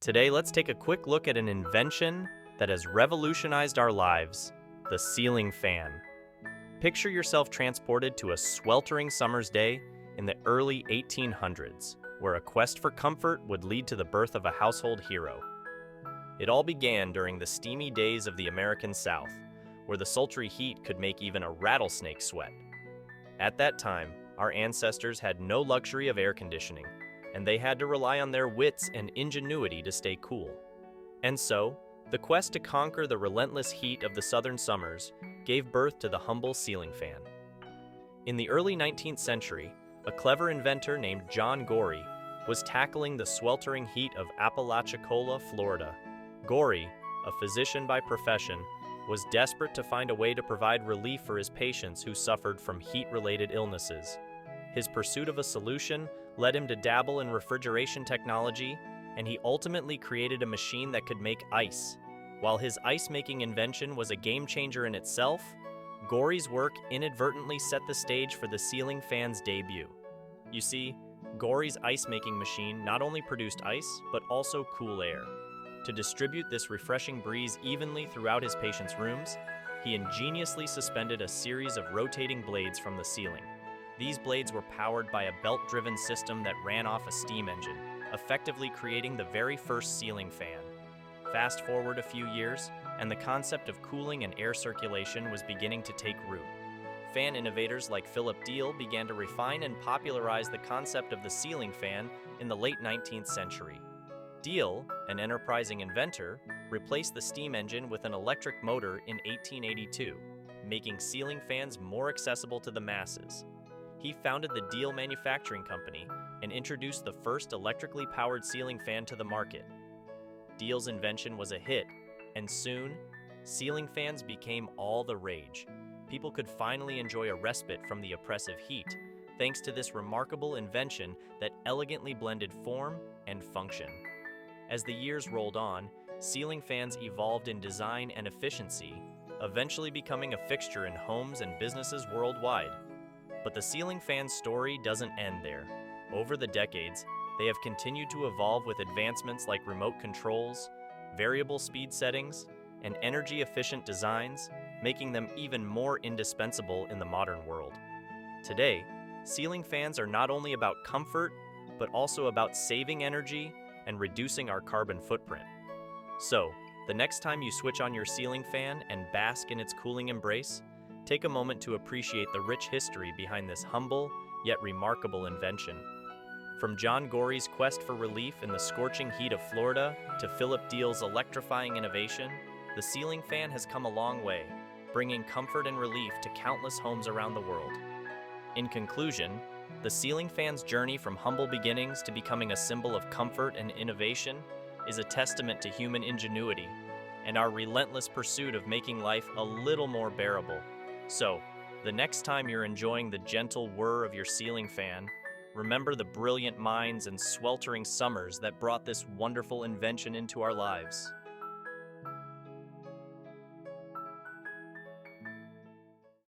Today, let's take a quick look at an invention that has revolutionized our lives, the ceiling fan. Picture yourself transported to a sweltering summer's day in the early 1800s, where a quest for comfort would lead to the birth of a household hero. It all began during the steamy days of the American South, where the sultry heat could make even a rattlesnake sweat. At that time, our ancestors had no luxury of air conditioning, and they had to rely on their wits and ingenuity to stay cool. And so, the quest to conquer the relentless heat of the southern summers gave birth to the humble ceiling fan. In the early 19th century, a clever inventor named John Gorrie was tackling the sweltering heat of Apalachicola, Florida. Gorrie, a physician by profession, was desperate to find a way to provide relief for his patients who suffered from heat-related illnesses. His pursuit of a solution led him to dabble in refrigeration technology, and he ultimately created a machine that could make ice. While his ice-making invention was a game-changer in itself, Gorrie's work inadvertently set the stage for the ceiling fan's debut. You see, Gorrie's ice-making machine not only produced ice, but also cool air. To distribute this refreshing breeze evenly throughout his patients' rooms, he ingeniously suspended a series of rotating blades from the ceiling. These blades were powered by a belt-driven system that ran off a steam engine, effectively creating the very first ceiling fan. Fast forward a few years, and the concept of cooling and air circulation was beginning to take root. Fan innovators like Philip Diehl began to refine and popularize the concept of the ceiling fan in the late 19th century. Diehl, an enterprising inventor, replaced the steam engine with an electric motor in 1882, making ceiling fans more accessible to the masses. He founded the Diehl Manufacturing Company and introduced the first electrically powered ceiling fan to the market. Diehl's invention was a hit, and soon, ceiling fans became all the rage. People could finally enjoy a respite from the oppressive heat, thanks to this remarkable invention that elegantly blended form and function. As the years rolled on, ceiling fans evolved in design and efficiency, eventually becoming a fixture in homes and businesses worldwide. But the ceiling fan's story doesn't end there. Over the decades, they have continued to evolve with advancements like remote controls, variable speed settings, and energy-efficient designs, making them even more indispensable in the modern world. Today, ceiling fans are not only about comfort, but also about saving energy and reducing our carbon footprint. So, the next time you switch on your ceiling fan and bask in its cooling embrace, take a moment to appreciate the rich history behind this humble yet remarkable invention. From John Gorrie's quest for relief in the scorching heat of Florida to Philip Diehl's electrifying innovation, the ceiling fan has come a long way, bringing comfort and relief to countless homes around the world. In conclusion, the ceiling fan's journey from humble beginnings to becoming a symbol of comfort and innovation is a testament to human ingenuity and our relentless pursuit of making life a little more bearable. So, the next time you're enjoying the gentle whir of your ceiling fan, remember the brilliant minds and sweltering summers that brought this wonderful invention into our lives.